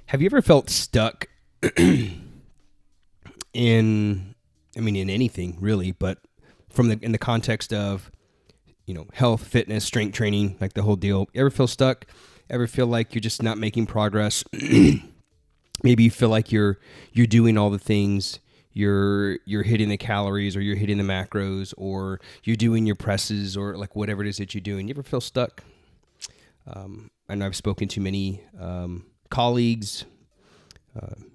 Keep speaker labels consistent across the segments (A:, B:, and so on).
A: Have you ever felt stuck in anything really, but in the context of, health, fitness, strength training, like the whole deal? You ever feel stuck? Ever feel like you're just not making progress? Maybe you feel like you're doing all the things, you're hitting the calories, or you're hitting the macros, or you're doing your presses, or like whatever it is that you're doing. You ever feel stuck? I know I've spoken to many colleagues,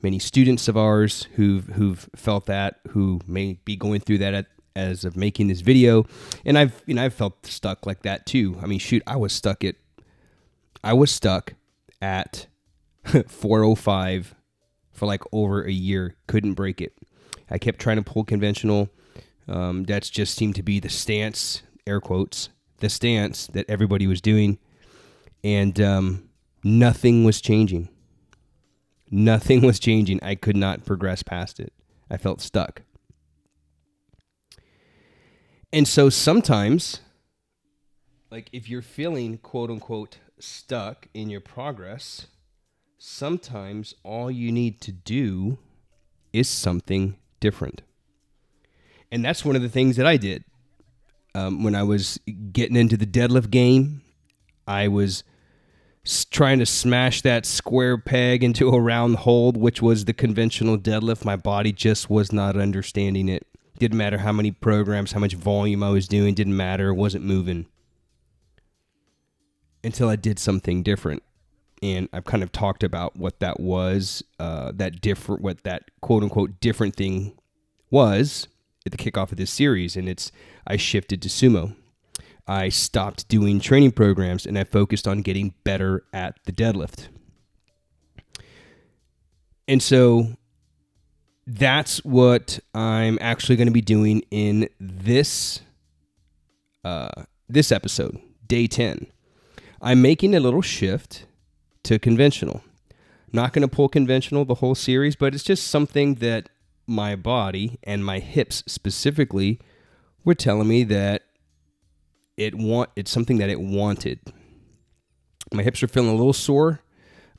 A: many students of ours who've felt that, who may be going through that as of making this video, and I've felt stuck like that too. I mean, shoot, I was stuck at 405 for like over a year. Couldn't break it. I kept trying to pull conventional. That's just seemed to be the stance, air quotes, the stance that everybody was doing, and nothing was changing. Nothing was changing. I could not progress past it. I felt stuck. And so sometimes, like if you're feeling quote unquote stuck in your progress, sometimes all you need to do is something different. And that's one of the things that I did. When I was getting into the deadlift game, I was trying to smash that square peg into a round hole, which was the conventional deadlift. My body just was not understanding it. Didn't matter how many programs, how much volume I was doing, didn't matter, wasn't moving. Until I did something different. And I've kind of talked about what that was, what that quote unquote different thing was at the kickoff of this series. And I shifted to sumo. I stopped doing training programs and I focused on getting better at the deadlift. And so that's what I'm actually going to be doing in this episode, day 10. I'm making a little shift to conventional. Not going to pull conventional the whole series, but it's just something that my body and my hips specifically were telling me that it's something that it wanted. My hips are feeling a little sore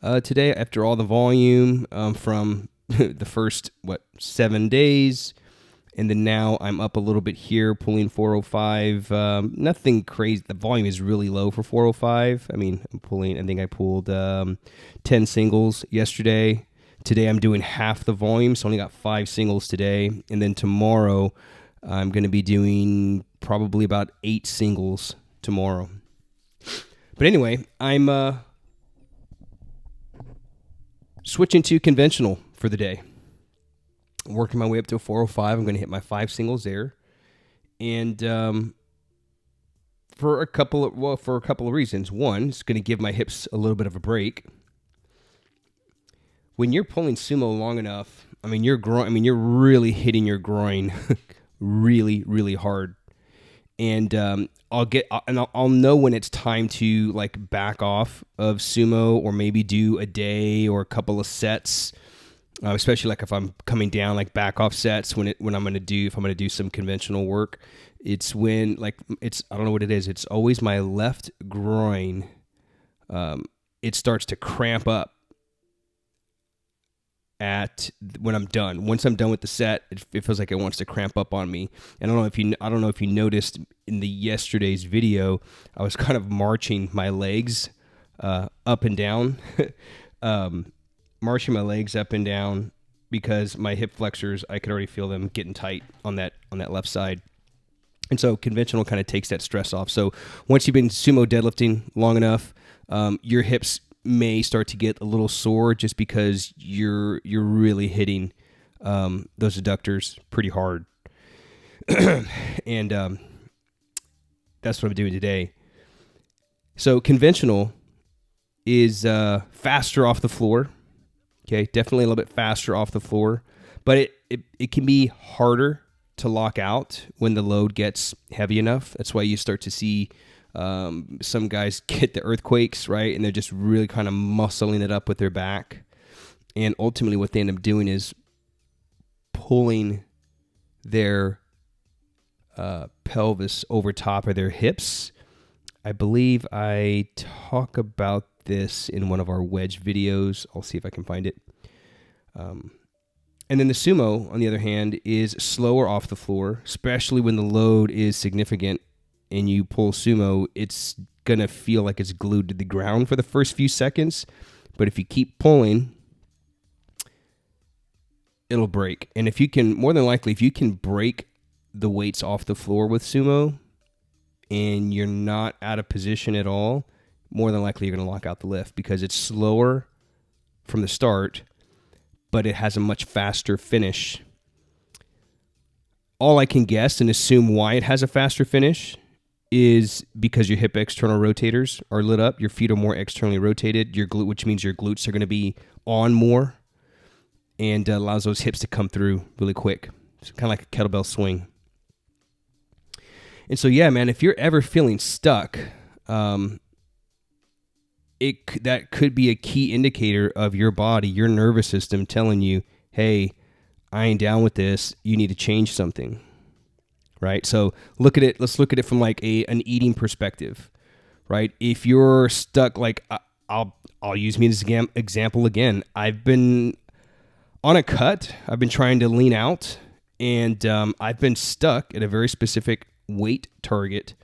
A: today after all the volume from the first 7 days, and then now I'm up a little bit here pulling 405. Nothing crazy. The volume is really low for 405. I mean, I think I pulled 10 singles yesterday. Today I'm doing half the volume, so I only got 5 singles today, and then tomorrow I'm going to be doing probably about 8 singles tomorrow. But anyway, I'm switching to conventional for the day. Working my way up to a 405. I'm going to hit my 5 singles there. And for a couple of reasons. One, it's going to give my hips a little bit of a break. When you're pulling sumo long enough, you're really hitting your groin really, really hard. And I'll know when it's time to like back off of sumo, or maybe do a day or a couple of sets. Especially like if I'm coming down, like back off sets if I'm going to do some conventional work. It's when I don't know what it is. It's always my left groin. It starts to cramp up when I'm done. Once I'm done with the set, it feels like it wants to cramp up on me. And I don't know if you noticed in the yesterday's video, I was kind of marching my legs up and down. Marching my legs up and down because my hip flexors, I could already feel them getting tight on that left side. And so conventional kind of takes that stress off. So once you've been sumo deadlifting long enough, your hips may start to get a little sore just because you're really hitting those adductors pretty hard. And that's what I'm doing today. So conventional is faster off the floor. Okay, definitely a little bit faster off the floor, but it can be harder to lock out when the load gets heavy enough. That's why you start to see some guys get the earthquakes, right? And they're just really kind of muscling it up with their back. And ultimately what they end up doing is pulling their pelvis over top of their hips. I believe I talk about this in one of our wedge videos. I'll see if I can find it. And then the sumo, on the other hand, is slower off the floor, especially when the load is significant and you pull sumo. It's going to feel like it's glued to the ground for the first few seconds. But if you keep pulling, it'll break. And if you can, more than likely, if you can break the weights off the floor with sumo and you're not out of position at all, more than likely you're going to lock out the lift because it's slower from the start, but it has a much faster finish. All I can guess and assume why it has a faster finish is because your hip external rotators are lit up, your feet are more externally rotated, your glute, which means your glutes are going to be on more, and allows those hips to come through really quick. It's kind of like a kettlebell swing. And so, yeah, man, if you're ever feeling stuck, that could be a key indicator of your body, your nervous system telling you, hey, I ain't down with this. You need to change something, right? So let's look at it from like an eating perspective, right? If you're stuck, like I'll use me as an example again. I've been on a cut. I've been trying to lean out, and I've been stuck at a very specific weight target.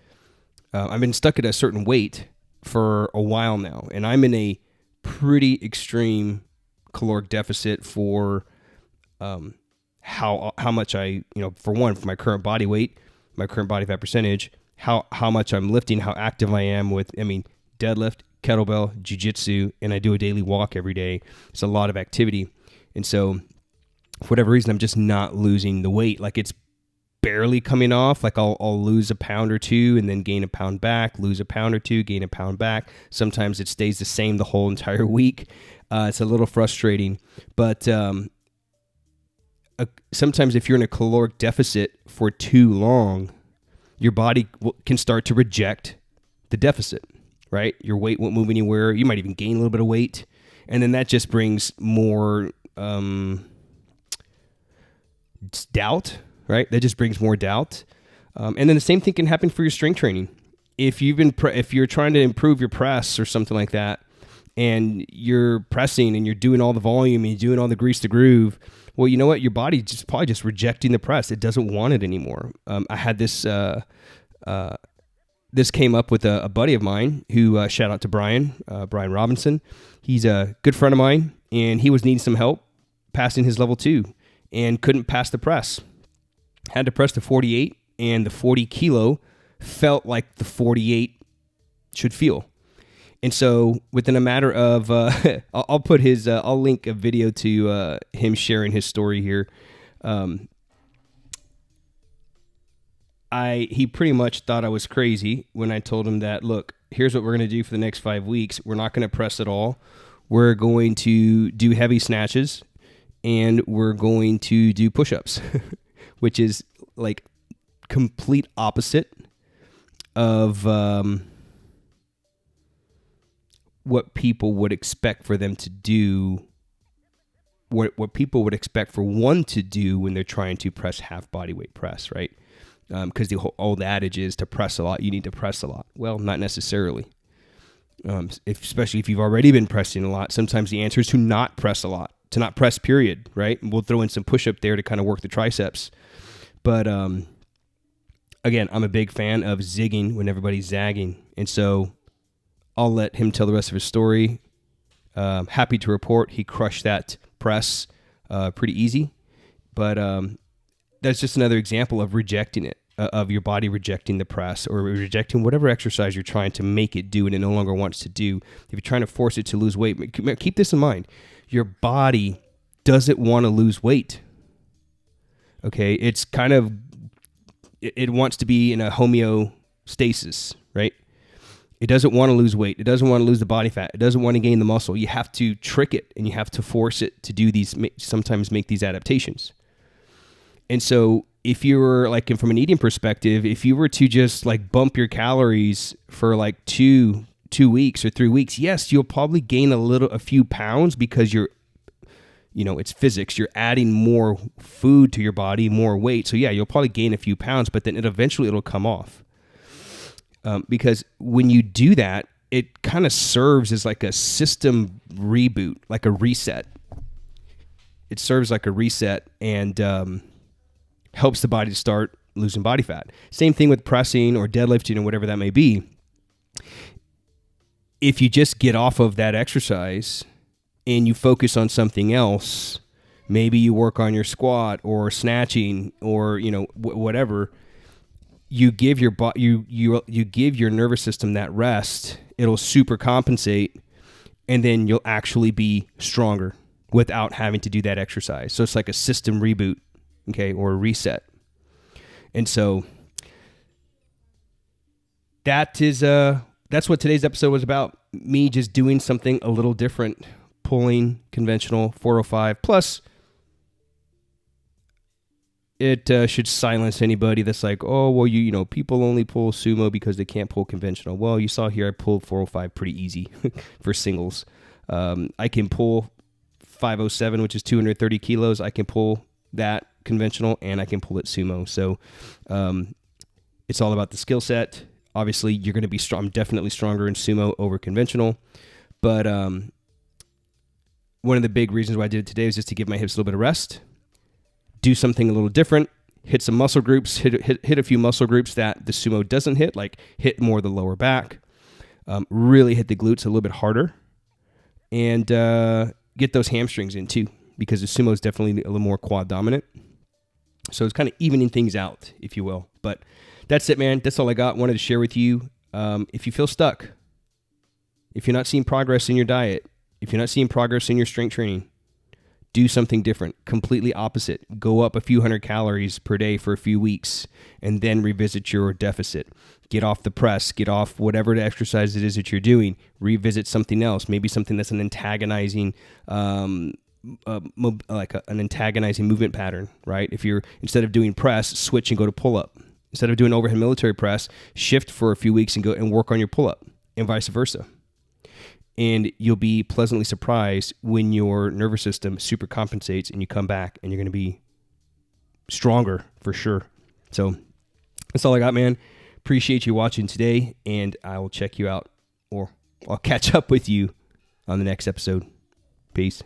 A: I've been stuck at a certain weight for a while now, and I'm in a pretty extreme caloric deficit for how much I, for my current body weight, my current body fat percentage, how much I'm lifting, how active I am with, deadlift, kettlebell, jiu-jitsu, and I do a daily walk every day. It's a lot of activity. And so for whatever reason, I'm just not losing the weight. Like it's barely coming off. Like I'll lose a pound or two and then gain a pound back, lose a pound or two, gain a pound back. Sometimes it stays the same the whole entire week. It's a little frustrating, but sometimes if you're in a caloric deficit for too long, your body can start to reject the deficit, right? Your weight won't move anywhere. You might even gain a little bit of weight. And then that just brings more doubt, right? That just brings more doubt. And then the same thing can happen for your strength training. If you're trying to improve your press or something like that, and you're pressing and you're doing all the volume and you're doing all the grease to groove, well, you know what? Your body just probably just rejecting the press. It doesn't want it anymore. I had this. This came up with a buddy of mine who, shout out to Brian Robinson. He's a good friend of mine, and he was needing some help passing his level 2 and couldn't pass the press. Had to press the 48, and the 40 kilo felt like the 48 should feel. And so within a matter of, I'll link a video to him sharing his story here. He pretty much thought I was crazy when I told him that, look, here's what we're going to do for the next 5 weeks. We're not going to press at all. We're going to do heavy snatches, and we're going to do push-ups, which is like complete opposite of what people would expect for them to do, what people would expect for one to do when they're trying to press half body weight press, right? Because the old adage is to press a lot, you need to press a lot. Well, not necessarily. Especially if you've already been pressing a lot, sometimes the answer is to not press a lot, to not press, period, right? And we'll throw in some push-up there to kind of work the triceps. But again, I'm a big fan of zigging when everybody's zagging. And so I'll let him tell the rest of his story. Happy to report he crushed that press pretty easy. But that's just another example of rejecting it, of your body rejecting the press or rejecting whatever exercise you're trying to make it do and it no longer wants to do. If you're trying to force it to lose weight, keep this in mind. Your body doesn't want to lose weight. Okay, it's kind of, it wants to be in a homeostasis, right? It doesn't want to lose weight. It doesn't want to lose the body fat. It doesn't want to gain the muscle. You have to trick it and you have to force it to do these, sometimes make these adaptations. And so if you were like, from an eating perspective, if you were to just like bump your calories for like two weeks or 3 weeks, yes, you'll probably gain a few pounds because it's physics. You're adding more food to your body, more weight. So yeah, you'll probably gain a few pounds, but then eventually it'll come off. Because when you do that, it kind of serves as like a system reboot, like a reset. It serves like a reset and helps the body to start losing body fat. Same thing with pressing or deadlifting or whatever that may be. If you just get off of that exercise and you focus on something else, maybe you work on your squat or snatching or whatever, you give your you give your nervous system that rest. It'll super compensate, and then you'll actually be stronger without having to do that exercise. So it's like a system reboot, okay, or a reset. And so that's what today's episode was about. Me just doing something a little different, pulling conventional 405. Plus, it should silence anybody that's like, oh, well, people only pull sumo because they can't pull conventional. Well, you saw here I pulled 405 pretty easy for singles. I can pull 507, which is 230 kilos. I can pull that conventional, and I can pull it sumo. So it's all about the skill set. Obviously, you're going to be strong. I'm definitely stronger in sumo over conventional. But one of the big reasons why I did it today was just to give my hips a little bit of rest, do something a little different, hit some muscle groups, hit a few muscle groups that the sumo doesn't hit, like hit more the lower back, really hit the glutes a little bit harder, and get those hamstrings in too, because the sumo is definitely a little more quad dominant. So it's kind of evening things out, if you will. But that's it, man. That's all I got. Wanted to share with you. If you feel stuck, if you're not seeing progress in your diet, if you're not seeing progress in your strength training, do something different, completely opposite. Go up a few hundred calories per day for a few weeks and then revisit your deficit. Get off the press, get off whatever the exercise it is that you're doing, revisit something else, maybe something that's an antagonizing an antagonizing movement pattern, right? If you're, instead of doing press, switch and go to pull-up. Instead of doing overhead military press, shift for a few weeks and go and work on your pull-up, and vice versa. And you'll be pleasantly surprised when your nervous system super compensates and you come back and you're going to be stronger for sure. So that's all I got, man. Appreciate you watching today, and I will check you out, or I'll catch up with you on the next episode. Peace.